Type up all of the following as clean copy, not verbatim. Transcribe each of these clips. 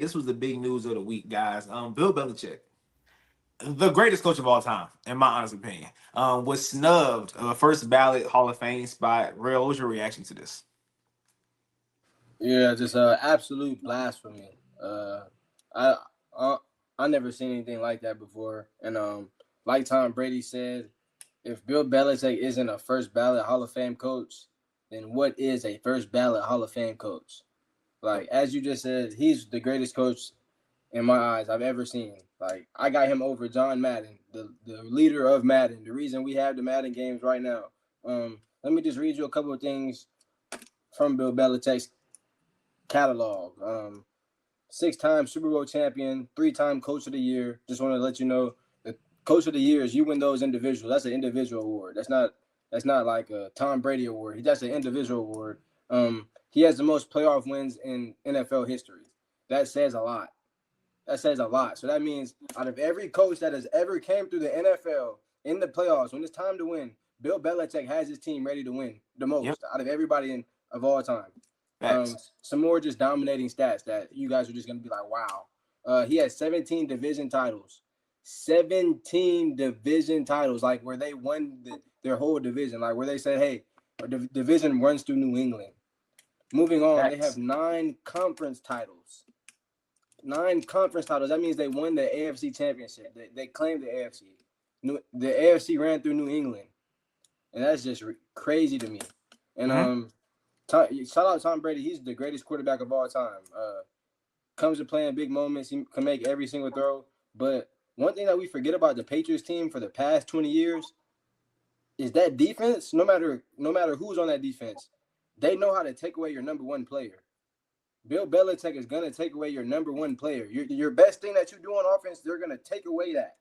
This was the big news of the week, guys. Bill Belichick, the greatest coach of all time, in my honest opinion, was snubbed of a first ballot Hall of Fame spot. Real, what was your reaction to this? Yeah, just absolute blasphemy. I, I I never seen anything like that before. And like Tom Brady said, if Bill Belichick isn't a first ballot Hall of Fame coach, then what is a first ballot Hall of Fame coach? Like as you just said, he's the greatest coach in my eyes I've ever seen. Like I got him over John Madden, the leader of Madden. The reason we have the Madden games right now. Let me just read you a couple of things from Bill Belichick's catalog. 6-time Super Bowl champion, 3-time Coach of the Year. Just want to let you know, the Coach of the Year is you win those individual. That's an individual award. That's not like a Tom Brady award. That's an individual award. He has the most playoff wins in NFL history. That says a lot. That says a lot. So that means out of every coach that has ever came through the NFL in the playoffs, when it's time to win, Bill Belichick has his team ready to win the Yep, most out of everybody of all time. facts. Some more just dominating stats that you guys are just gonna be like, wow. He has 17 division titles. 17 division titles, like where they won their whole division, like where they said, hey, our division runs through New England. Moving on, they have Facts. 9 conference titles. 9 conference titles. That means they won the AFC championship. They claimed the AFC. The AFC ran through New England, and that's just crazy to me. And Mm-hmm. shout out Tom Brady. He's the greatest quarterback of all time. Comes to playing big moments. He can make every single throw. But one thing that we forget about the Patriots team for the past 20 years is that defense. No matter who's on that defense, they know how to take away your number one player. Bill Belichick is gonna take away your number one player. Your best thing that you do on offense, they're gonna take away that.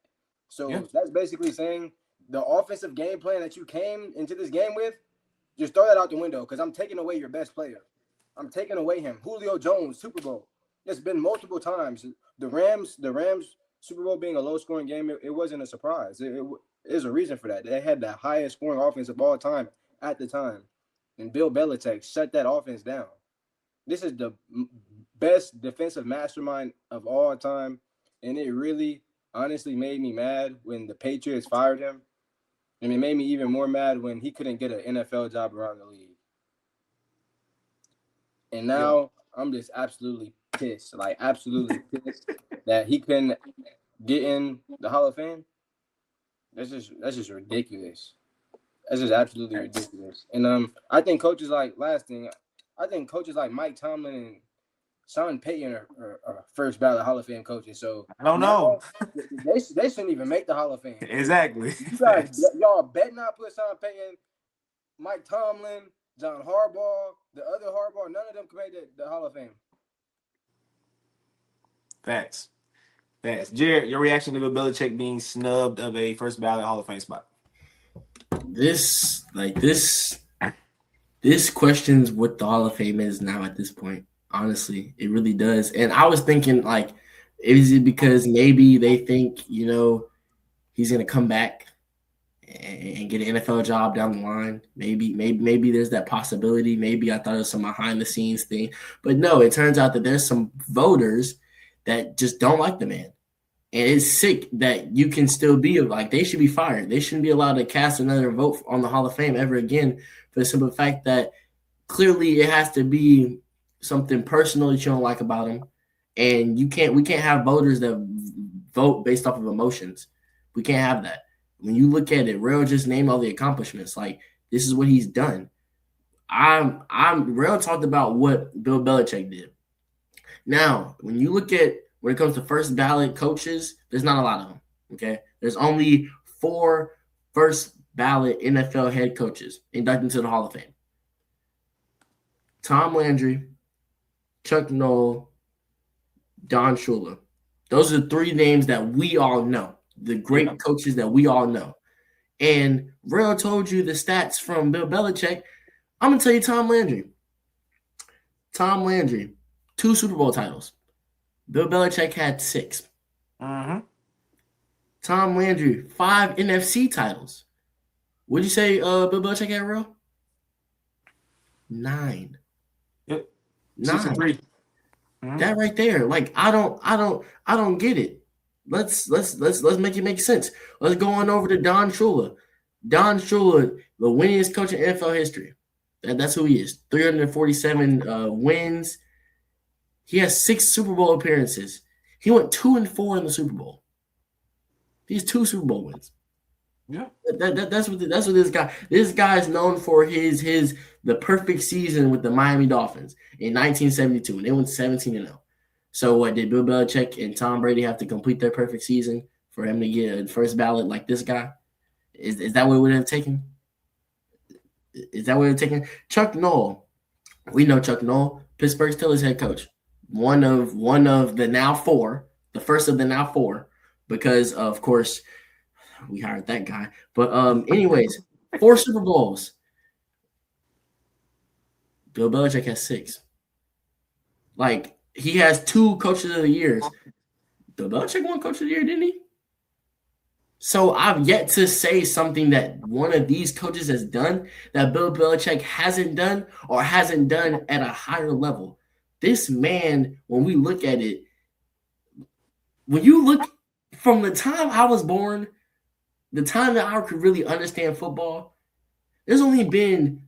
Yeah. So that's basically saying the offensive game plan that you came into this game with, just throw that out the window because I'm taking away your best player. I'm taking away him. Julio Jones, Super Bowl. It's been multiple times. The Rams Super Bowl being a low scoring game, it wasn't a surprise. There's a reason for that. They had the highest scoring offense of all time at the time. And Bill Belichick shut that offense down. This is the best defensive mastermind of all time. And it really honestly made me mad when the Patriots fired him. And it made me even more mad when he couldn't get an NFL job around the league. And Yeah. now I'm just absolutely pissed, like absolutely pissed that he couldn't get in the Hall of Fame. That's just ridiculous. That's just absolutely Facts. ridiculous. And I think coaches like last thing, I think coaches like Mike Tomlin and Sean Payton are first ballot Hall of Fame coaches. So I don't know. now they shouldn't even make the Hall of Fame. Exactly. You guys, Facts. y'all bet not put Sean Payton, Mike Tomlin, John Harbaugh, the other Harbaugh. None of them can make the Hall of Fame. Facts. Facts. Jared, your reaction to Bill Belichick being snubbed of a first ballot Hall of Fame spot? This questions what the Hall of Fame is now at this point. Honestly, it really does. And I was thinking, like, is it because maybe they think, he's gonna come back and get an NFL job down the line? Maybe there's that possibility. Maybe I thought it was some behind the scenes thing. But no, it turns out that there's some voters that just don't like the man. And it's sick that you can still be like, they should be fired. They shouldn't be allowed to cast another vote on the Hall of Fame ever again, for the simple fact that clearly it has to be something personal that you don't like about him. And we can't have voters that vote based off of emotions. We can't have that. When you look at it, Rell just named all the accomplishments. Like, this is what he's done. Rell talked about what Bill Belichick did. Now, when you look at when it comes to first ballot coaches, there's not a lot of them. Okay, there's only 4 first ballot NFL head coaches inducted into the Hall of Fame: Tom Landry, Chuck Noll, Don Shula. Those are the 3 names that we all know, the great coaches that we all know. And Rell told you the stats from Bill Belichick. I'm going to tell you Tom Landry. Tom Landry, 2 Super Bowl titles. Bill Belichick had 6. Mm-hmm. Tom Landry, 5 NFC titles. What'd you say Bill Belichick had, Rell? 9. Yep. 9. 6 and 3. Mhm. That right there, like I don't get it. Let's make it make sense. Let's go on over to Don Shula. Don Shula, the winningest coach in NFL history. That's who he is. 347 wins. He has 6 Super Bowl appearances. He went 2-4 in the Super Bowl. He's 2 Super Bowl wins. Yeah. That's what this guy is known for his the perfect season with the Miami Dolphins in 1972, and they went 17-0. So what did Bill Belichick and Tom Brady have to complete their perfect season for him to get a first ballot like this guy? Is that what it would have taken? Is that what it would have taken? Chuck Noll, we know Chuck Noll, Pittsburgh Steelers head coach, one of the now four, the first of the now four, because of course we hired that guy. But anyways, 4 Super Bowls. Bill Belichick has 6. Like he has 2 coaches of the years. Bill Belichick won coach of the year, didn't he? So I've yet to say something that one of these coaches has done that Bill Belichick hasn't done or hasn't done at a higher level. This man, when we look at it, when you look from the time I was born, the time that I could really understand football, there's only been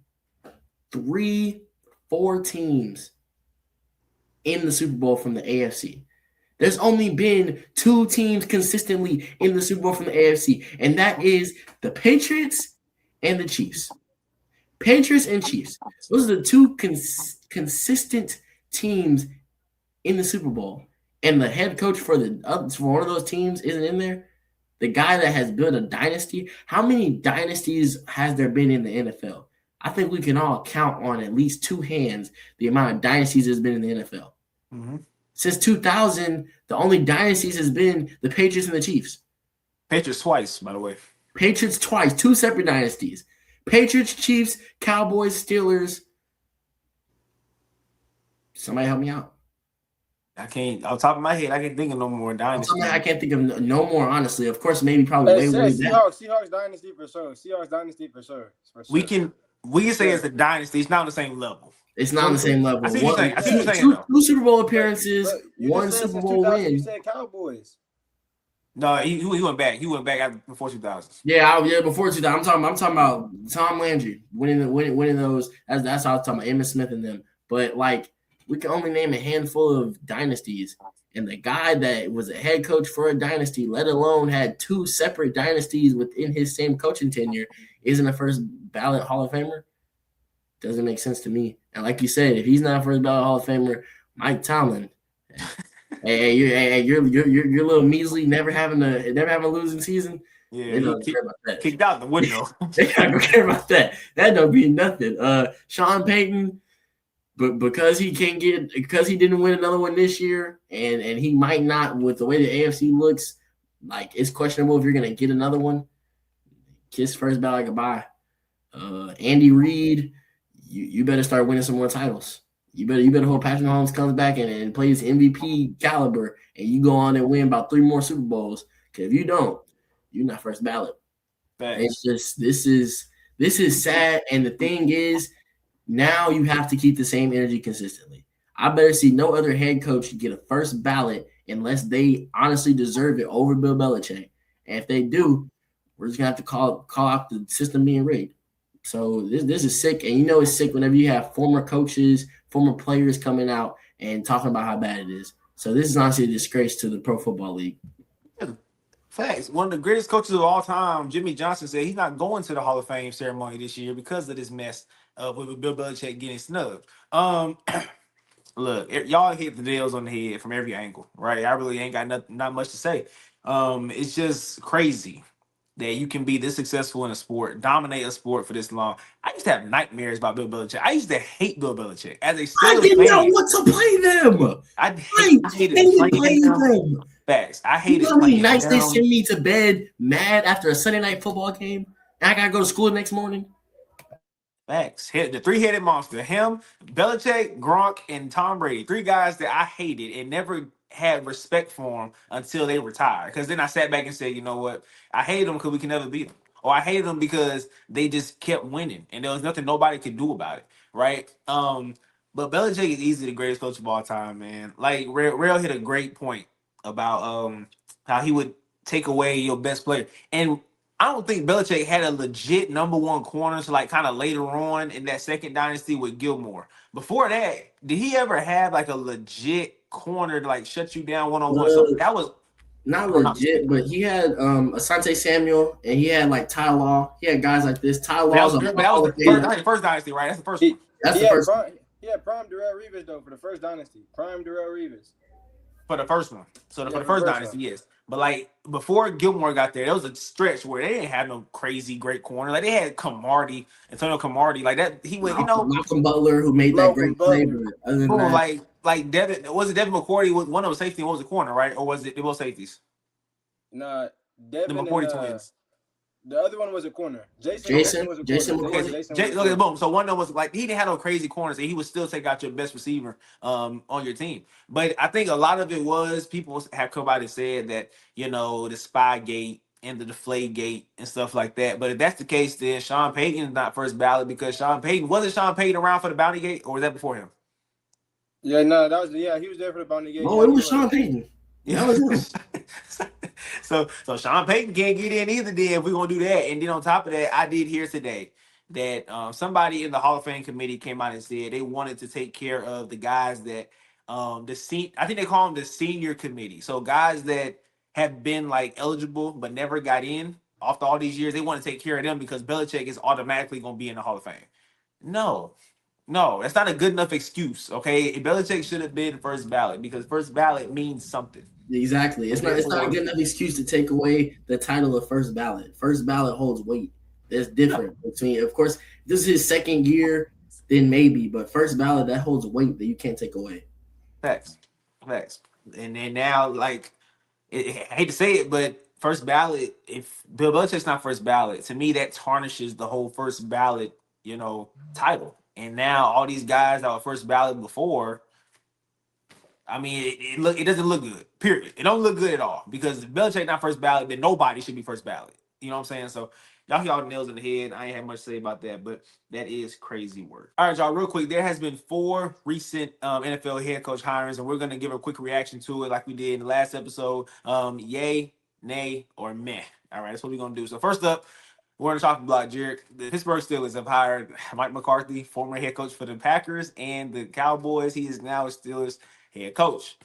3, 4 teams in the Super Bowl from the AFC. There's only been 2 teams consistently in the Super Bowl from the AFC, and that is the Patriots and the Chiefs. Patriots and Chiefs. Those are the 2 consistent teams in the Super Bowl. And the head coach for one of those teams isn't in there. The guy that has built a dynasty. How many dynasties has there been in the NFL? I think we can all count on at least 2 hands the amount of dynasties there's been in the NFL. Mm-hmm. Since 2000, the only dynasties has been the Patriots and the Chiefs. Patriots twice, by the way. Patriots twice, 2 separate dynasties. Patriots, Chiefs, Cowboys, Steelers. Somebody help me out. I can't, on top of my head, I can't think of no more dynasties. I can't think of no more, honestly. Of course, maybe probably way back. Seahawks dynasty for sure. Seahawks dynasty for sure. We can say it's a dynasty. It's not on the same level. It's not on the same level. I see what you're saying. Two Super Bowl appearances, 1 Super Bowl win. You said Cowboys. No, he went back. He went back after before 2000s. Yeah, before 2000. I'm talking about Tom Landry winning those. That's how I was talking about Emmitt Smith and them. But like, we can only name a handful of dynasties, and the guy that was a head coach for a dynasty, let alone had 2 separate dynasties within his same coaching tenure, isn't a first ballot Hall of Famer. Doesn't make sense to me. And like you said, if he's not a first ballot Hall of Famer, Mike Tomlin, you're little measly, never having a losing season. Yeah, they don't care about that. Kicked out the window. They don't care about that. That don't mean nothing. Sean Payton, but because he didn't win another one this year, and he might not with the way the AFC looks, like it's questionable if you're gonna get another one. Kiss first ballot goodbye. Andy Reid, you better start winning some more titles. You better hope Patrick Mahomes comes back and plays MVP caliber, and you go on and win about 3 more Super Bowls. Because if you don't, you're not first ballot. Thanks. It's just this is sad, and the thing is, now you have to keep the same energy consistently. I better see no other head coach get a first ballot unless they honestly deserve it over Bill Belichick. And if they do, we're just gonna have to call out the system being rigged. So this is sick, and you know it's sick whenever you have former coaches, former players coming out and talking about how bad it is. So this is honestly a disgrace to the Pro Football League. Facts. One of the greatest coaches of all time, Jimmy Johnson, said he's not going to the Hall of Fame ceremony this year because of this mess with Bill Belichick getting snubbed. Look, y'all hit the nails on the head from every angle, right? I really ain't got not much to say. It's just crazy that you can be this successful in a sport, dominate a sport for this long. I used to have nightmares about Bill Belichick. I used to hate Bill Belichick. As a I didn't know what to play them. I hated playing them. Facts. I hated playing them. You know how many nights they send me to bed mad after a Sunday night football game, and I got to go to school the next morning? Facts. The 3-headed monster. Him, Belichick, Gronk, and Tom Brady. 3 guys that I hated and never had respect for them until they retired. Because then I sat back and said, you know what? I hate them because we can never beat them. Or I hated them because they just kept winning. And there was nothing nobody could do about it. Right? But Belichick is easily the greatest coach of all time, man. Like Rell hit a great point about how he would take away your best player. And I don't think Belichick had a legit number one corner to like kind of later on in that second dynasty with Gilmore. Before that, did he ever have like a legit corner to like shut you down one on one? So that was not if I'm not legit, mistaken. but he had Asante Samuel and he had like Ty Law. He had guys like this. Ty But that Law's was a but that was Hall the of Famer. first dynasty, right? That's the first one. He That's he the had first. prime Darrell Reeves though for the first dynasty. Prime Darrell Reeves. For the first one. So Yeah, for the for the first first dynasty, one. yes. But like before Gilmore got there was a stretch where they didn't have no crazy great corner. Like they had Camardi, Antonio Camardi, like that. He went, Malcolm Butler, who made that Malcolm great play, Butler. but other than boom, that, like Devin was it Devin McCourty was one of the safety, what was the corner, right? Or was it both safeties? Nah, The Devin and McCourty twins. the other one was a corner. Jason Jason was a Jason corner. Okay, McCourty. Jason was Jay, a look at corner. boom. So one of them was like he didn't have no crazy corners, and he would still take out your best receiver on your team. But I think a lot of it was people have come out and said that the spy gate and the deflate gate and stuff like that. But if that's the case, then Sean Payton is not first ballot because wasn't Sean Payton around for the bounty gate or was that before him? Yeah, no, that was he was there for the bounty gate. No, Yeah, it he was was. Sean Payton. Yeah. That was him. So Sean Payton can't get in either. Then if we're gonna do that, and then on top of that, I did hear today that somebody in the Hall of Fame committee came out and said they wanted to take care of the guys that I think they call them the senior committee. So guys that have been like eligible but never got in after all these years, they want to take care of them because Belichick is automatically gonna be in the Hall of Fame. No, no, that's not a good enough excuse. Okay, Belichick should have been first ballot because first ballot means something. Exactly. And It's not a therefore, good enough excuse to take away the title of first ballot. First ballot holds weight. There's different between, of course, this is his second year, then maybe, but first ballot that holds weight that you can't take away. facts, facts. And then now, like, I hate to say it, but first ballot, if Bill Belichick's not first ballot, to me that tarnishes the whole first ballot, title. And now all these guys that were first ballot before, I mean, it doesn't look good. Period. It don't look good at all because if Belichick not first ballot, then nobody should be first ballot. You know what I'm saying? So y'all hit all the nails in the head. I ain't have much to say about that, but that is crazy work. All right, y'all. Real quick, there has been 4 recent NFL head coach hirings, and we're gonna give a quick reaction to it, like we did in the last episode. Yay, nay, or meh. All right, that's what we're gonna do. So first up, we're going to talk about Jerrick. The Pittsburgh Steelers have hired Mike McCarthy, former head coach for the Packers and the Cowboys. He is now a Steelers head coach.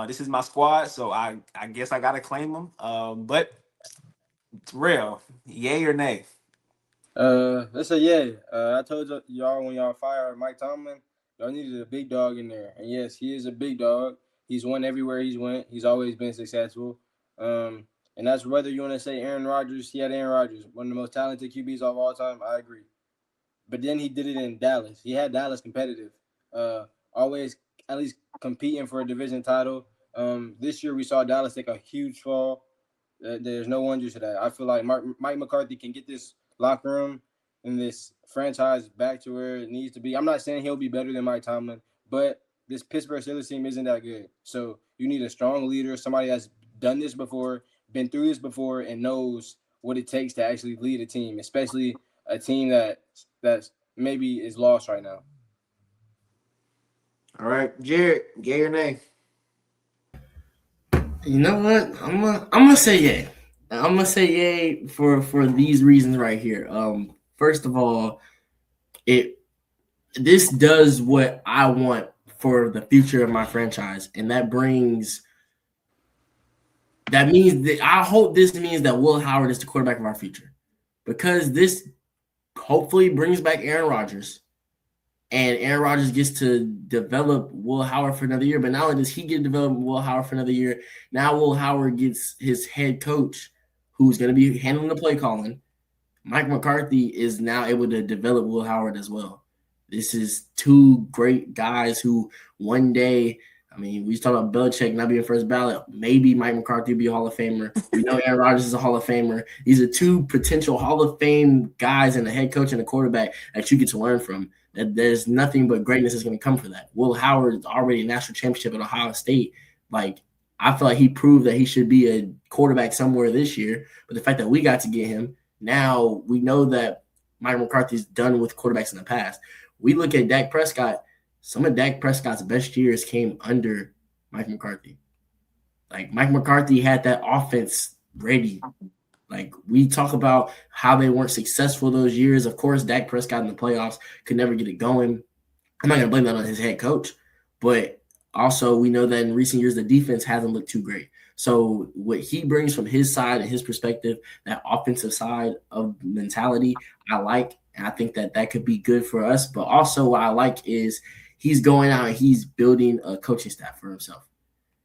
This is my squad, so I guess I got to claim him. But it's real. Yay or nay? Let's say yeah. I told y'all when y'all fired Mike Tomlin, y'all needed a big dog in there. And yes, he is a big dog. He's won everywhere he's went. He's always been successful. And that's whether you want to say Aaron Rodgers. He had Aaron Rodgers, one of the most talented QBs of all time. I agree. But then he did it in Dallas. He had Dallas competitive. Always at least competing for a division title. This year we saw Dallas take a huge fall. There's no wonder to that. I feel like Mike McCarthy can get this locker room and this franchise back to where it needs to be. I'm not saying he'll be better than Mike Tomlin, but this Pittsburgh Steelers team isn't that good. So you need a strong leader, somebody that's done this before, been through this before, and knows what it takes to actually lead a team, especially a team that's maybe is lost right now. All right, Jerrick, yay or nay? You know what? I'm gonna say yay. I'm gonna say yay for these reasons right here. First of all, this does what I want for the future of my franchise, and that means that I hope this means that Will Howard is the quarterback of our future, because this hopefully brings back Aaron Rodgers. And Aaron Rodgers gets to develop Will Howard for another year. But not only does he get to develop Will Howard for another year, now Will Howard gets his head coach, who's going to be handling the play calling. Mike McCarthy is now able to develop Will Howard as well. This is 2 great guys who one day, I mean, we talk about Belichick not being first ballot. Maybe Mike McCarthy will be a Hall of Famer. We know Aaron Rodgers is a Hall of Famer. These are 2 potential Hall of Fame guys and a head coach and a quarterback that you get to learn from. That there's nothing but greatness is going to come from that. Will Howard is already a national championship at Ohio State. Like, I feel like he proved that he should be a quarterback somewhere this year. But the fact that we got to get him, now we know that Mike McCarthy's done with quarterbacks in the past. We look at Dak Prescott. some of Dak Prescott's best years came under Mike McCarthy. Like Mike McCarthy had that offense ready. Like we talk about how they weren't successful those years. Of course, Dak Prescott in the playoffs could never get it going. I'm not gonna blame that on his head coach, but also we know that in recent years the defense hasn't looked too great. So what he brings from his side and his perspective, that offensive side of mentality, I like, and I think that that could be good for us. But also what I like is he's going out and he's building a coaching staff for himself.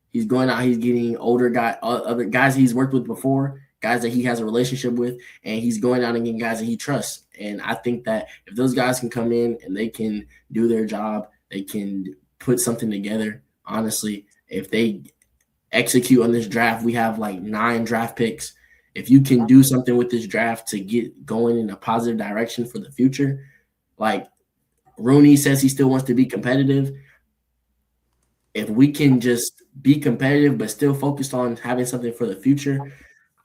He's going out. He's getting older other guys he's worked with before, guys that he has a relationship with, and he's going out and getting guys that he trusts. And I think that if those guys can come in and they can do their job, they can put something together. Honestly, if they execute on this draft, we have like 9 draft picks. If you can do something with this draft to get going in a positive direction for the future, like Rooney says he still wants to be competitive. If we can just be competitive but still focused on having something for the future,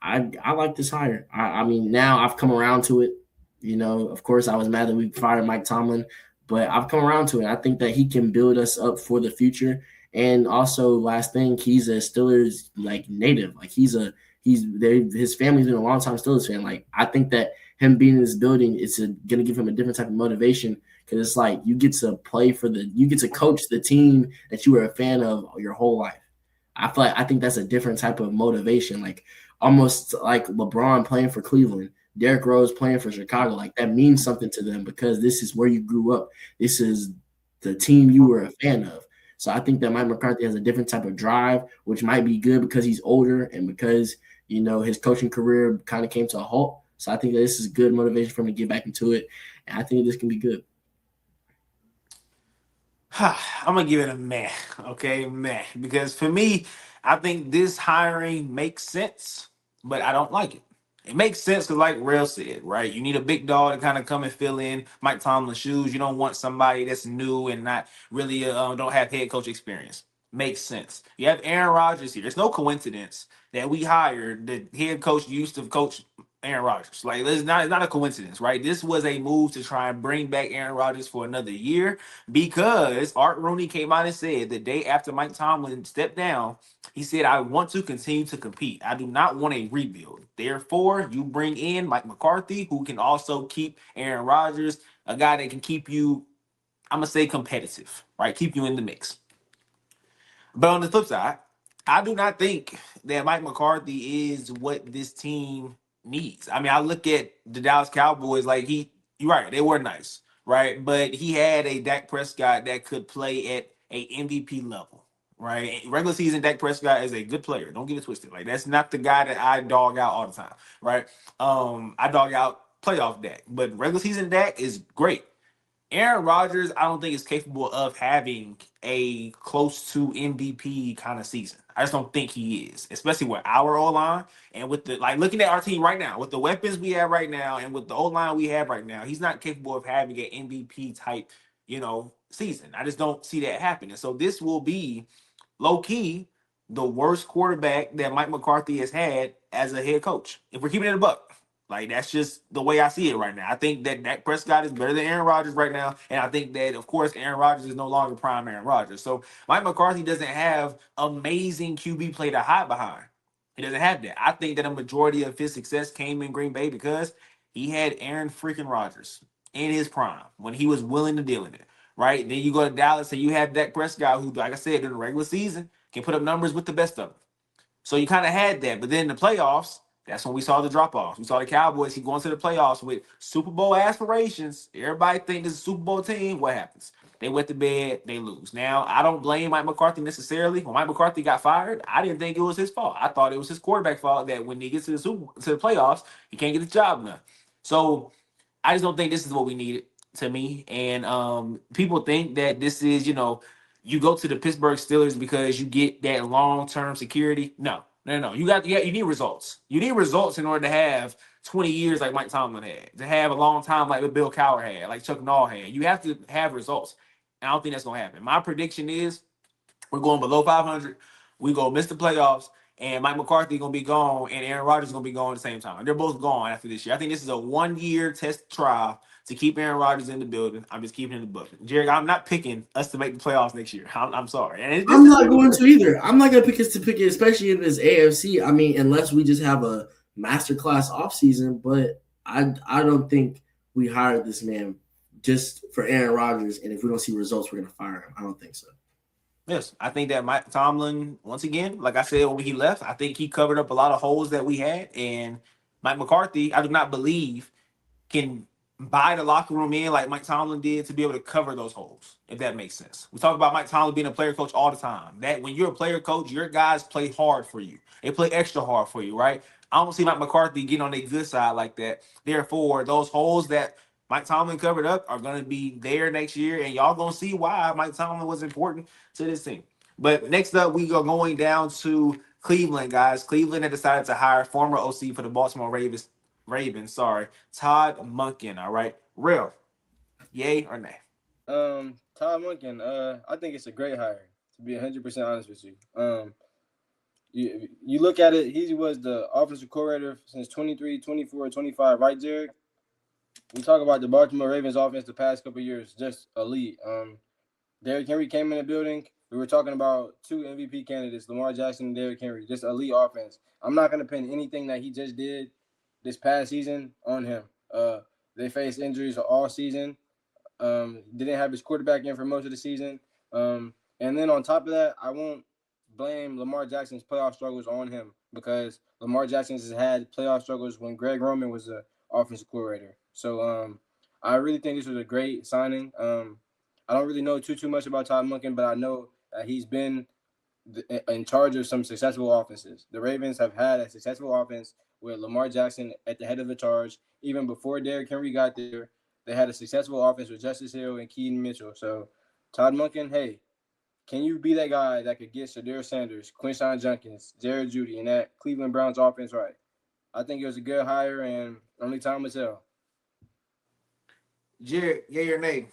I like this hire. I mean, now I've come around to it. You know, of course, I was mad that we fired Mike Tomlin, but I've come around to it. I think that he can build us up for the future. And also, last thing, he's a Steelers like native. Like he's there. His family's been a long time Steelers fan. Like I think that him being in this building is going to give him a different type of motivation because it's like you get to you get to coach the team that you were a fan of your whole life. I think that's a different type of motivation, like almost like LeBron playing for Cleveland, Derrick Rose playing for Chicago. Like that means something to them because this is where you grew up. This is the team you were a fan of. So I think that Mike McCarthy has a different type of drive, which might be good because he's older and because his coaching career kind of came to a halt. So I think that this is good motivation for him to get back into it, and I think this can be good. I'm gonna give it a meh, okay, meh, because for me, I think this hiring makes sense, but I don't like it. It makes sense because, like Rell said, right, you need a big dog to kind of come and fill in Mike Tomlin's shoes. You don't want somebody that's new and not really don't have head coach experience. Makes sense. You have Aaron Rodgers here. It's no coincidence that we hired the head coach used to coach Aaron Rodgers. Like, it's not a coincidence, right? This was a move to try and bring back Aaron Rodgers for another year because Art Rooney came out and said the day after Mike Tomlin stepped down, he said, I want to continue to compete. I do not want a rebuild. Therefore, you bring in Mike McCarthy, who can also keep Aaron Rodgers, a guy that can keep you, I'm going to say competitive, right? Keep you in the mix. But on the flip side, I do not think that Mike McCarthy is what this team needs. I mean, I look at the Dallas Cowboys like you're right, they were nice, right? But he had a Dak Prescott that could play at a MVP level, right? Regular season Dak Prescott is a good player. Don't get it twisted. Like that's not the guy that I dog out all the time, right? I dog out playoff Dak, but regular season Dak is great. Aaron Rodgers, I don't think is capable of having a close to MVP kind of season. I just don't think he is, especially with our O line and with the like looking at our team right now, with the weapons we have right now and with the O line we have right now. He's not capable of having an MVP type, season. I just don't see that happening. So this will be low key the worst quarterback that Mike McCarthy has had as a head coach. If we're keeping it a buck. Like that's just the way I see it right now. I think that Dak Prescott is better than Aaron Rodgers right now, and I think that of course Aaron Rodgers is no longer prime Aaron Rodgers. So Mike McCarthy doesn't have amazing QB play to hide behind. He doesn't have that. I think that a majority of his success came in Green Bay because he had Aaron freaking Rodgers in his prime when he was willing to deal in it. Right then you go to Dallas and you have Dak Prescott, who, like I said, during the regular season can put up numbers with the best of them. So you kind of had that, but then in the playoffs, that's when we saw the drop offs. We saw the Cowboys keep going to the playoffs with Super Bowl aspirations. Everybody think this is a Super Bowl team. What happens? They wet the bed, they lose. Now, I don't blame Mike McCarthy necessarily. When Mike McCarthy got fired, I didn't think it was his fault. I thought it was his quarterback fault that when he gets to the playoffs, he can't get the job done. So I just don't think this is what we needed to me. And people think that this is, you go to the Pittsburgh Steelers because you get that long-term security. No, no, no. You need results. You need results in order to have 20 years like Mike Tomlin had, to have a long time like Bill Cowher had, like Chuck Noll had. You have to have results. And I don't think that's going to happen. My prediction is we're going below 500. We go miss the playoffs, and Mike McCarthy going to be gone, and Aaron Rodgers going to be gone at the same time. They're both gone after this year. I think this is a one-year test trial to keep Aaron Rodgers in the building. I'm just keeping it in the book. Jerry, I'm not picking us to make the playoffs next year. I'm sorry. And I'm not going to either. I'm not going to pick us to pick it, especially in this AFC. I mean, unless we just have a masterclass offseason, but I don't think we hired this man just for Aaron Rodgers, and if we don't see results, we're going to fire him. I don't think so. Yes, I think that Mike Tomlin, once again, like I said when he left, I think he covered up a lot of holes that we had. And Mike McCarthy, I do not believe can buy the locker room in like Mike Tomlin did to be able to cover those holes, if that makes sense. We talk about Mike Tomlin being a player coach all the time. That when you're a player coach, your guys play hard for you. They play extra hard for you, right? I don't see Mike McCarthy getting on their good side like that. Therefore, those holes that Mike Tomlin covered up are going to be there next year, and y'all going to see why Mike Tomlin was important to this team. But next up, we are going down to Cleveland, guys. Cleveland had decided to hire former OC for the Baltimore Ravens, Todd Monken. All right, Rell, yay or nay? Todd Monken, I think it's a great hire, to be 100% honest with you. You look at it, he was the offensive coordinator since 23, 24, 25, right, Jerrick? We talk about the Baltimore Ravens offense the past couple of years, just elite. Derrick Henry came in the building. We were talking about 2 MVP candidates, Lamar Jackson and Derrick Henry, just elite offense. I'm not going to pin anything that he just did this past season on him. They faced injuries all season. Didn't have his quarterback in for most of the season. And then on top of that, I won't blame Lamar Jackson's playoff struggles on him because Lamar Jackson has had playoff struggles when Greg Roman was the offensive coordinator. So I really think this was a great signing. I don't really know too much about Todd Monken, but I know that he's been in charge of some successful offenses. The Ravens have had a successful offense with Lamar Jackson at the head of the charge. Even before Derrick Henry got there, they had a successful offense with Justice Hill and Keaton Mitchell. So Todd Monken, hey, can you be that guy that could get Shedeur Sanders, Quinshawn Junkins, Jared Jeudy, and that Cleveland Browns offense right? I think it was a good hire, and only time will tell. Jared, yay or nay?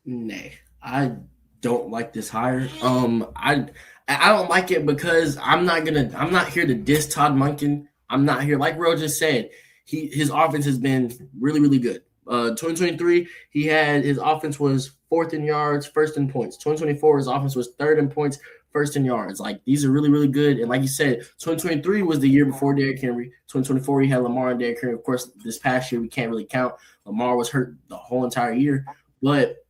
Nay. I don't like this hire. I don't like it because I'm not here to diss Todd Monken. I'm not here, like Ro just said, his offense has been really, really good. 2023, his offense was 4th in yards, 1st in points. 2024, his offense was 3rd in points, 1st in yards. Like, these are really, really good. And like you said, 2023 was the year before Derrick Henry. 2024, he had Lamar and Derrick Henry. Of course, this past year, we can't really count. Lamar was hurt the whole entire year. But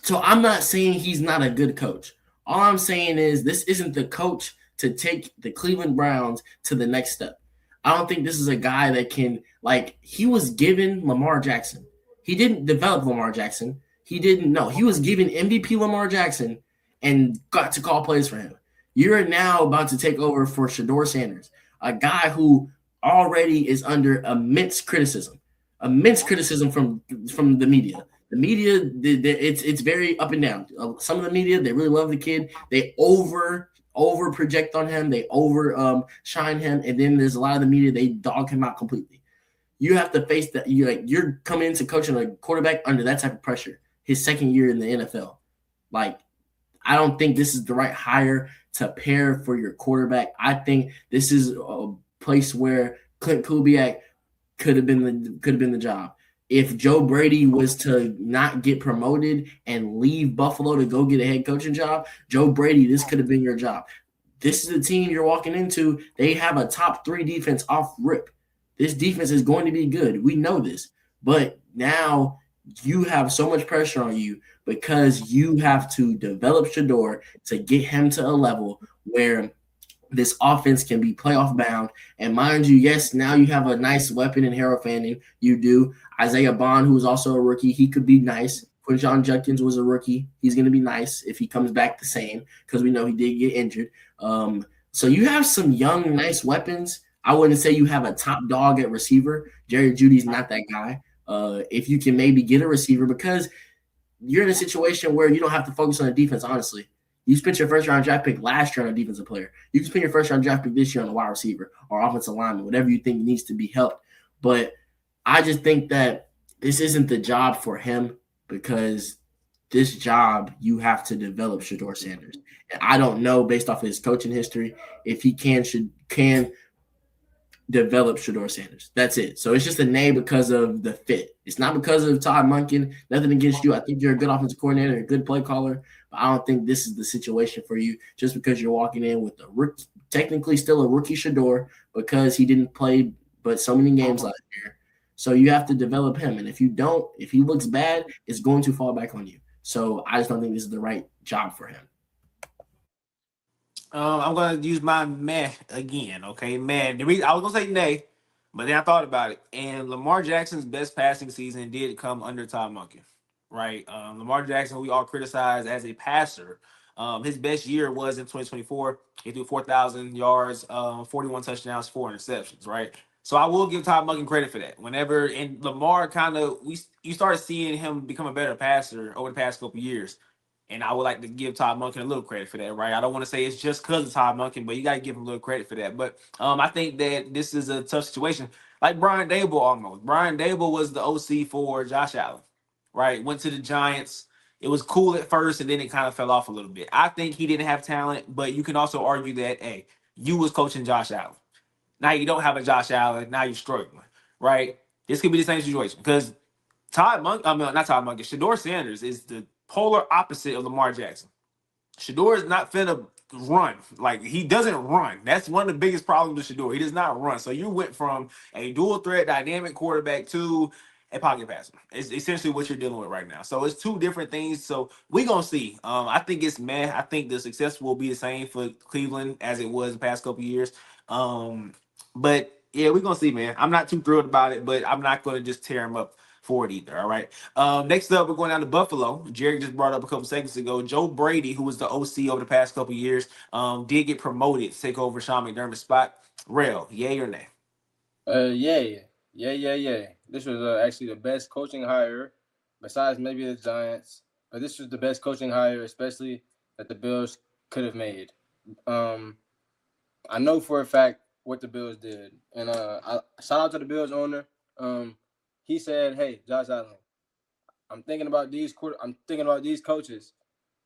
so I'm not saying he's not a good coach. All I'm saying is this isn't the coach to take the Cleveland Browns to the next step. I don't think this is a guy that can, he was given Lamar Jackson. He didn't develop Lamar Jackson. He didn't know. He was given MVP Lamar Jackson and got to call plays for him. You're now about to take over for Shedeur Sanders, a guy who already is under immense criticism from the media. The media, it's very up and down. Some of the media, they really love the kid. They over project on him. They shine him. And then there's a lot of the media, they dog him out completely. You have to face that. You're coming into coaching a quarterback under that type of pressure. His second year in the NFL. I don't think this is the right hire to pair for your quarterback. I think this is a place where Clint Kubiak could have been the job. If Joe Brady was to not get promoted and leave Buffalo to go get a head coaching job, Joe Brady, this could have been your job. This is the team you're walking into. They have a top 3 defense off rip. This defense is going to be good. We know this. But now you have so much pressure on you because you have to develop Shedeur to get him to a level where this offense can be playoff bound. And mind you, yes, now you have a nice weapon in Harold Fanning. You do. Isaiah Bond, who is also a rookie, he could be nice. Quinshawn Junkins was a rookie. He's going to be nice if he comes back the same because we know he did get injured. So you have some young, nice weapons. I wouldn't say you have a top dog at receiver. Jerry Jeudy's not that guy. If you can maybe get a receiver because you're in a situation where you don't have to focus on the defense, honestly. You spent your first-round draft pick last year on a defensive player. You can spend your first-round draft pick this year on a wide receiver or offensive lineman, whatever you think needs to be helped. But I just think that this isn't the job for him because this job, you have to develop Shedeur Sanders. And I don't know, based off of his coaching history, if he can develop Shedeur Sanders. That's it. So it's just a name because of the fit. It's not because of Todd Monken. Nothing against you. I think you're a good offensive coordinator, a good play caller, but I don't think this is the situation for you just because you're walking in with a rookie, technically still a rookie Shedeur because he didn't play but so many games last year. So you have to develop him. And if you don't, if he looks bad, it's going to fall back on you. So I just don't think this is the right job for him. I'm gonna use my meh again. Okay, man. I was gonna say nay, but then I thought about it, and Lamar Jackson's best passing season did come under Todd Monken, right? Lamar Jackson, we all criticize as a passer. His best year was in 2024. He threw 4,000 yards, 41 touchdowns, 4 interceptions, right? So I will give Todd Monken credit for that. Whenever and Lamar you started seeing him become a better passer over the past couple years. And I would like to give Todd Monken a little credit for that, right? I don't want to say it's just because of Todd Monken, but you got to give him a little credit for that. But I think that this is a tough situation. Like Brian Dable almost. Brian Dable was the OC for Josh Allen, right? Went to the Giants. It was cool at first, and then it kind of fell off a little bit. I think he didn't have talent, but you can also argue that, hey, you was coaching Josh Allen. Now you don't have a Josh Allen. Now you're struggling, right? This could be the same situation because not Todd Monken, Shedeur Sanders is the polar opposite of Lamar Jackson. Shedeur is not finna run. Like, he doesn't run. That's one of the biggest problems with Shedeur. He does not run. So you went from a dual threat dynamic quarterback to a pocket passer. It's essentially what you're dealing with right now. So it's two different things. So we gonna see. I think it's meh. I think the success will be the same for Cleveland as it was the past couple years. But yeah, we're gonna see, man. I'm not too thrilled about it, but I'm not gonna just tear him up for it either. All right. Next up, we're going down to Buffalo. Jerry just brought up a couple seconds ago. Joe Brady, who was the OC over the past couple years, did get promoted to take over Sean McDermott's spot. Rell, yay or nay? Yeah. This was actually the best coaching hire, besides maybe the Giants. But this was the best coaching hire, especially that the Bills could have made. I know for a fact what the Bills did, and I shout out to the Bills owner. He said, "Hey, Josh Allen, I'm thinking about these coaches.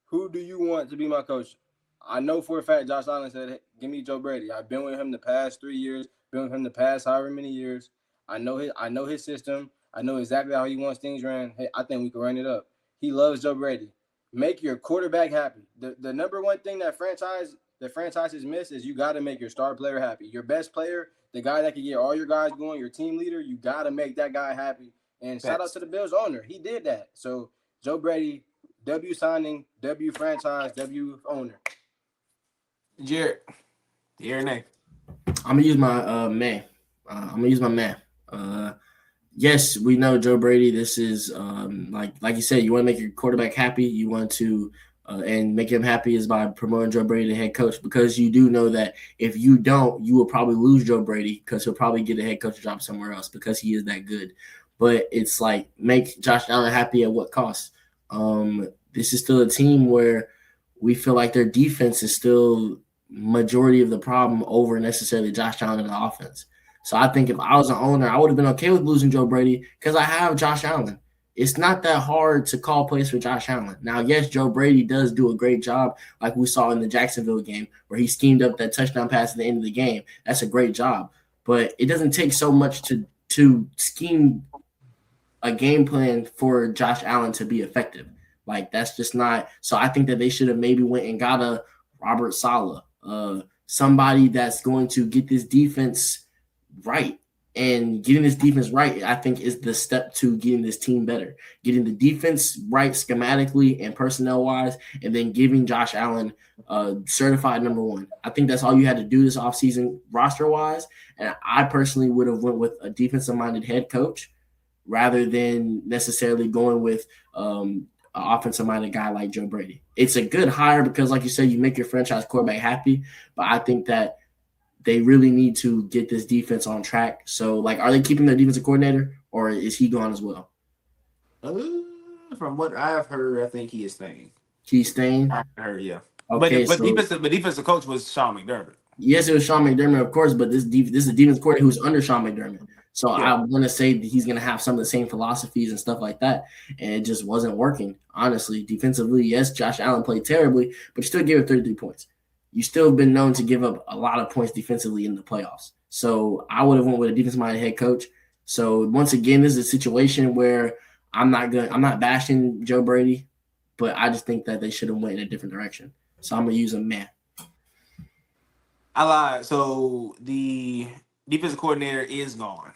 Who do you want to be my coach?" I know for a fact Josh Allen said, "Hey, give me Joe Brady. I've been with him the past 3 years. Been with him the past however many years. I know his system. I know exactly how he wants things ran. Hey, I think we can run it up." He loves Joe Brady. Make your quarterback happy. The number one thing that franchises miss is you got to make your star player happy. Your best player, the guy that can get all your guys going, your team leader, you got to make that guy happy. And shout out to the Bills owner. He did that. So Joe Brady, W signing, W franchise, W owner. Jarrett, yay or nay? I'm gonna use my man. Yes, we know Joe Brady. This is like you said, you want to make your quarterback happy. You want to and make him happy is by promoting Joe Brady to head coach, because you do know that if you don't, you will probably lose Joe Brady because he'll probably get a head coach job somewhere else because he is that good. But it's like, make Josh Allen happy at what cost? This is still a team where we feel like their defense is still majority of the problem over necessarily Josh Allen and the offense. So I think if I was an owner, I would have been okay with losing Joe Brady because I have Josh Allen. It's not that hard to call plays for Josh Allen. Now, yes, Joe Brady does do a great job, like we saw in the Jacksonville game where he schemed up that touchdown pass at the end of the game. That's a great job. But it doesn't take so much to scheme a game plan for Josh Allen to be effective. Like, that's just not. So I think that they should have maybe went and got a Robert Saleh, somebody that's going to get this defense right. And getting this defense right, I think, is the step to getting this team better. Getting the defense right schematically and personnel-wise, and then giving Josh Allen certified number one. I think that's all you had to do this offseason roster-wise. And I personally would have went with a defensive-minded head coach rather than necessarily going with an offensive-minded guy like Joe Brady. It's a good hire because, like you said, you make your franchise quarterback happy. But I think that they really need to get this defense on track. So, like, are they keeping their defensive coordinator, or is he gone as well? From what I've heard, I think he is staying. He's staying? I heard, yeah. Okay, but defensive coach was Sean McDermott. Yes, it was Sean McDermott, of course, but this is a defense coordinator who's under Sean McDermott. So yeah. I want to say that he's going to have some of the same philosophies and stuff like that, and it just wasn't working, honestly. Defensively, yes, Josh Allen played terribly, but you still gave it 33 points. You still have been known to give up a lot of points defensively in the playoffs. So I would have went with a defensive-minded head coach. So once again, this is a situation where I'm not bashing Joe Brady, but I just think that they should have went in a different direction. So I'm gonna use a man. I lied. So the defensive coordinator is gone.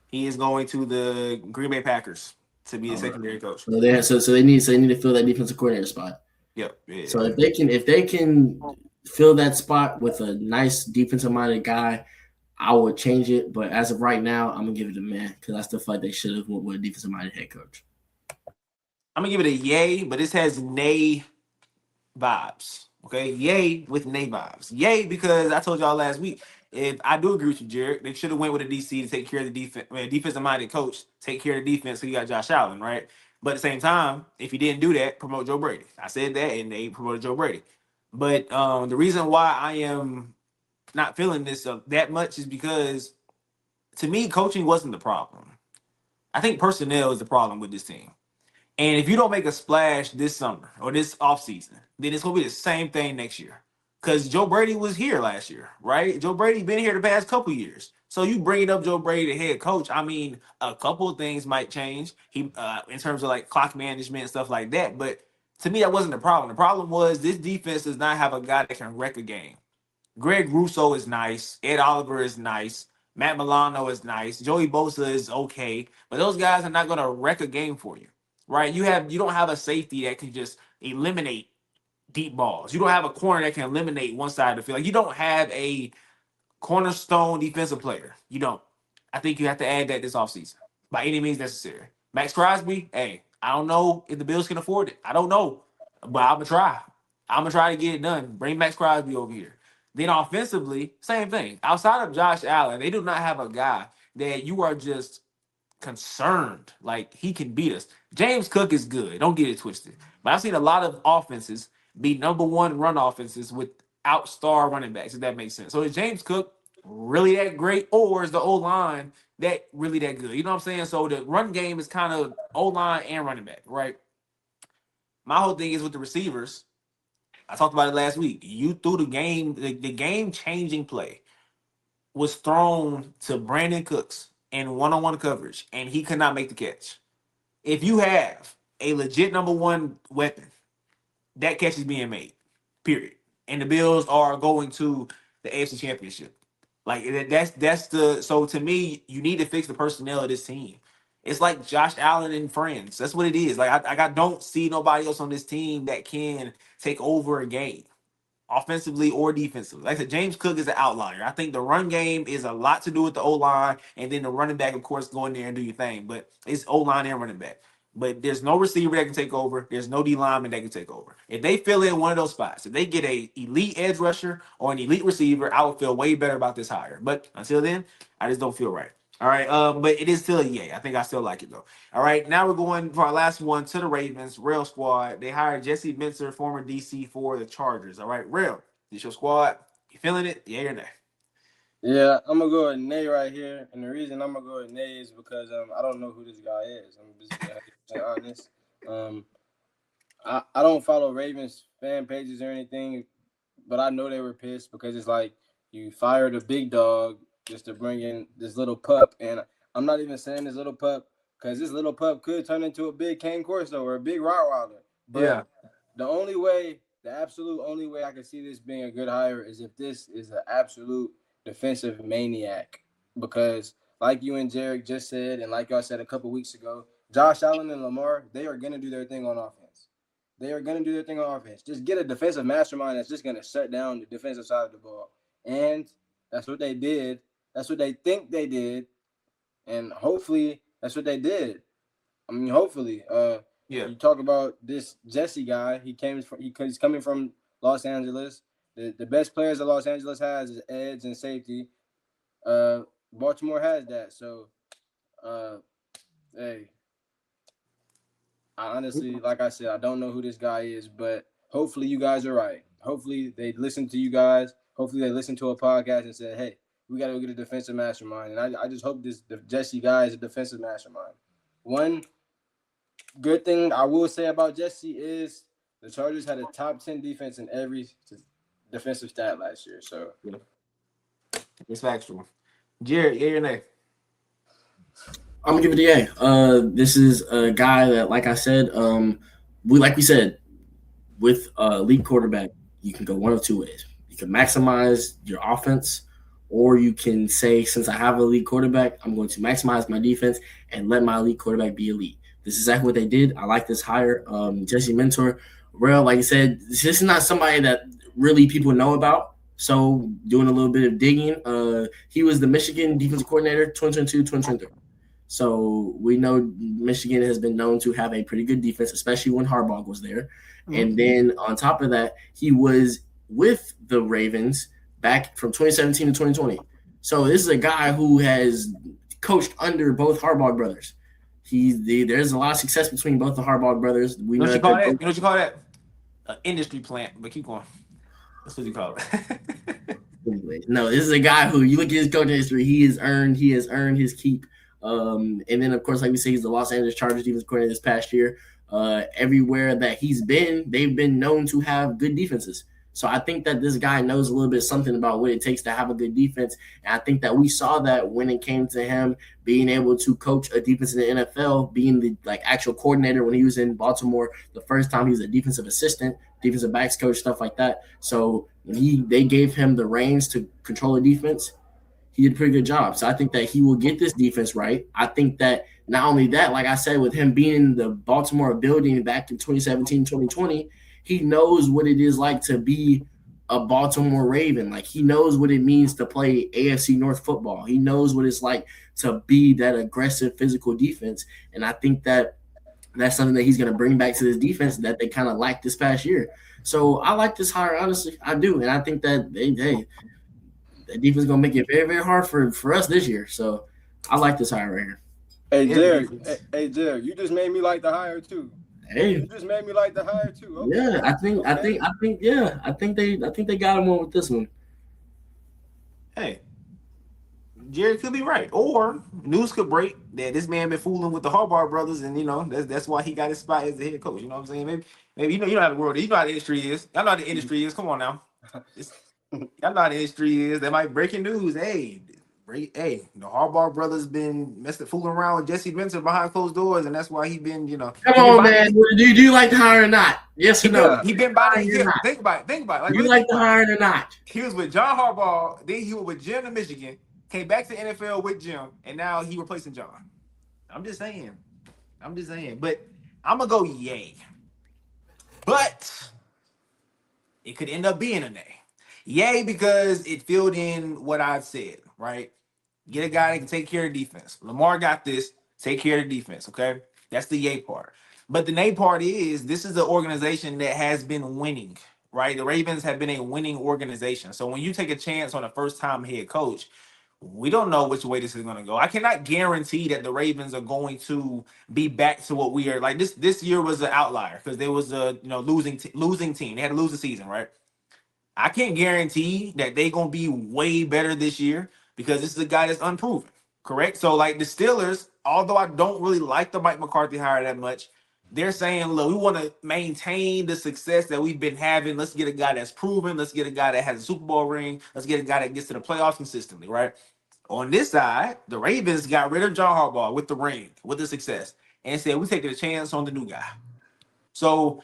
He is going to the Green Bay Packers to be the All right. secondary coach. So they need to fill that defensive coordinator spot. Yep. Yeah. So if they can fill that spot with a nice defensive minded guy, I would change it. But as of right now, I'm gonna give it a man because I still feel like they should have went with a defensive minded head coach. I'm gonna give it a yay, but this has nay vibes. Okay, yay with nay vibes. Yay because I told y'all last week. If I do agree with you, Jerrick, they should have went with a DC to take care of the defense. Defensive minded coach take care of the defense. So you got Josh Allen, right? But at the same time, if you didn't do that, promote Joe Brady. I said that, and they promoted Joe Brady. But the reason why I am not feeling this that much is because to me, coaching wasn't the problem. I think personnel is the problem with this team. And if you don't make a splash this summer or this offseason, then it's gonna be the same thing next year. Because Joe Brady was here last year, right? Joe Brady been here the past couple years. So you bringing up Joe Brady, the head coach. I mean, a couple of things might change. He in terms of like clock management and stuff like that. But to me, that wasn't the problem. The problem was this defense does not have a guy that can wreck a game. Greg Russo is nice. Ed Oliver is nice. Matt Milano is nice. Joey Bosa is okay. But those guys are not gonna wreck a game for you, right? You don't have a safety that can just eliminate deep balls. You don't have a corner that can eliminate one side of the field. Like, you don't have a cornerstone defensive player. You don't. I think you have to add that this offseason by any means necessary. Max Crosby, hey, I don't know if the Bills can afford it. I don't know, but I'm gonna try. I'm gonna try to get it done. Bring Max Crosby over here. Then offensively, same thing. Outside of Josh Allen, they do not have a guy that you are just concerned like he can beat us. James Cook is good. Don't get it twisted. But I've seen a lot of offenses be number one run offenses without star running backs, if that makes sense. So is James Cook really that great, or is the O line that really that good? You know what I'm saying? So the run game is kind of O line and running back, right? My whole thing is with the receivers. I talked about it last week. You threw the game changing play was thrown to Brandon Cooks in one-on-one coverage, and he could not make the catch. If you have a legit number one weapon, that catch is being made. Period. And the Bills are going to the AFC Championship. Like that's the so to me, you need to fix the personnel of this team. It's like Josh Allen and friends. That's what it is. Like I don't see nobody else on this team that can take over a game offensively or defensively. Like I said, James Cook is an outlier. I think the run game is a lot to do with the O line, and then the running back, of course, go in there and do your thing. But it's O line and running back. But there's no receiver that can take over. There's no D lineman that can take over. If they fill in one of those spots, if they get a elite edge rusher or an elite receiver, I would feel way better about this hire. But until then, I just don't feel right. All right. But it is still a yay. I think I still like it though. All right. Now we're going for our last one to the Ravens, Rell squad. They hired Jesse Minter, former DC for the Chargers. All right, Rell, this your squad. You feeling it? Yeah or nay? Yeah, I'm gonna go with Nay right here, and the reason I'm gonna go with Nay is because I don't know who this guy is. I'm just being honest. I don't follow Ravens fan pages or anything, but I know they were pissed because it's like you fired a big dog just to bring in this little pup, and I'm not even saying this little pup because this little pup could turn into a big Cane Corso or a big Rottweiler. But the absolute only way I can see this being a good hire is if this is an absolute defensive maniac. Because like you and Jerrick just said, and like y'all said a couple weeks ago, Josh Allen and Lamar, they are gonna do their thing on offense. They are gonna do their thing on offense. Just get a defensive mastermind that's just gonna shut down the defensive side of the ball. And that's what they did. That's what they think they did. And hopefully that's what they did. I mean, hopefully. Yeah. You talk about this Jesse guy. He's coming from Los Angeles. The best players that Los Angeles has is edge and safety. Baltimore has that. So, hey, I honestly, like I said, I don't know who this guy is, but hopefully you guys are right. Hopefully they listen to you guys. Hopefully they listen to a podcast and said, hey, we got to go get a defensive mastermind. And I just hope the Jesse guy is a defensive mastermind. One good thing I will say about Jesse is the Chargers had a top 10 defense in every defensive stat last year. So, It's factual. Jared, yeah or nay? I'm gonna give it a this is a guy that, like I said, we said with elite quarterback, you can go one of two ways. You can maximize your offense, or you can say, since I have an elite quarterback, I'm going to maximize my defense and let my elite quarterback be elite. This is exactly what they did. I like this hire. Jesse Mentor, Rell, like I said, this is not somebody that really people know about. So doing a little bit of digging, he was the Michigan defensive coordinator 2022, 2023. So we know Michigan has been known to have a pretty good defense, especially when Harbaugh was there. And then on top of that, he was with the Ravens back from 2017 to 2020. So this is a guy who has coached under both Harbaugh brothers. There's a lot of success between both the Harbaugh brothers. We You know know what you that call that? You know what you call that? Industry plant. But keep going. That's what you call it. anyway, no, this is a guy who you look at his coaching history. He has earned his keep. And then of course, like we say, he's the Los Angeles Chargers defense coordinator this past year. Everywhere that he's been, they've been known to have good defenses. So I think that this guy knows a little bit something about what it takes to have a good defense. And I think that we saw that when it came to him being able to coach a defense in the NFL, being the actual coordinator when he was in Baltimore. The first time he was a defensive assistant, defensive backs coach, stuff like that. So when they gave him the reins to control a defense, he did a pretty good job. So I think that he will get this defense right. I think that not only that, like I said, with him being in the Baltimore building back in 2017, 2020, he knows what it is like to be a Baltimore Raven. Like, he knows what it means to play AFC North football. He knows what it's like to be that aggressive physical defense. And I think that that's something that he's going to bring back to this defense that they kind of lacked this past year. So I like this hire, honestly. I do. And I think that that defense is going to make it very, very hard for us this year. So I like this hire right here. Hey, Jerrick, you just made me like the hire too. Hey, you just made me like the hire too. Okay. Yeah, I think they got him on with this one. Hey, Jerry could be right, or news could break that this man been fooling with the Harbaugh brothers, and that's why he got his spot as the head coach. You know what I'm saying? Maybe you know how the world is. You know how the industry is. Y'all know how the industry is. Come on now, y'all know how the industry is. They might breaking news. Hey, the Harbaugh brothers been fooling around with Jesse Mentor behind closed doors, and that's why he been Come on, man. Do you like the hire or not? Yes or no? He been by the Think about it. Like, you like the hire or not? He was with John Harbaugh. Then he was with Jim in Michigan. Came back to the NFL with Jim, and now he replacing John. I'm just saying. But I'm gonna go yay. But it could end up being a nay. Yay, because it filled in what I've said, right? Get a guy that can take care of defense. Lamar got this. Take care of the defense, okay? That's the yay part. But the nay part is this is an organization that has been winning, right? The Ravens have been a winning organization. So when you take a chance on a first-time head coach, we don't know which way this is going to go. I cannot guarantee that the Ravens are going to be back to what we are like. This year was an outlier because there was a losing team. They had to lose the season, right? I can't guarantee that they're going to be way better this year because this is a guy that's unproven, correct? So, like the Steelers, although I don't really like the Mike McCarthy hire that much, they're saying, look, we want to maintain the success that we've been having. Let's get a guy that's proven. Let's get a guy that has a Super Bowl ring. Let's get a guy that gets to the playoffs consistently, right? On this side, the Ravens got rid of John Harbaugh with the ring, with the success, and said, we're taking a chance on the new guy. So,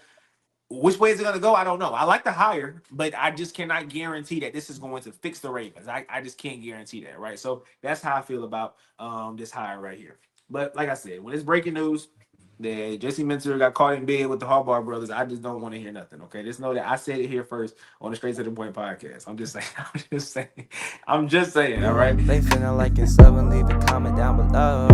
which way is it going to go? I don't know. I like the hire, but I just cannot guarantee that this is going to fix the Ravens. I just can't guarantee that, right? So that's how I feel about this hire right here. But like I said, when it's breaking news that Jesse Mentor got caught in bed with the Harbaugh brothers, I just don't want to hear nothing, okay? Just know that I said it here first on the Straight to the Point podcast. I'm just saying, all right? They feeling like it's up and leave a comment down below.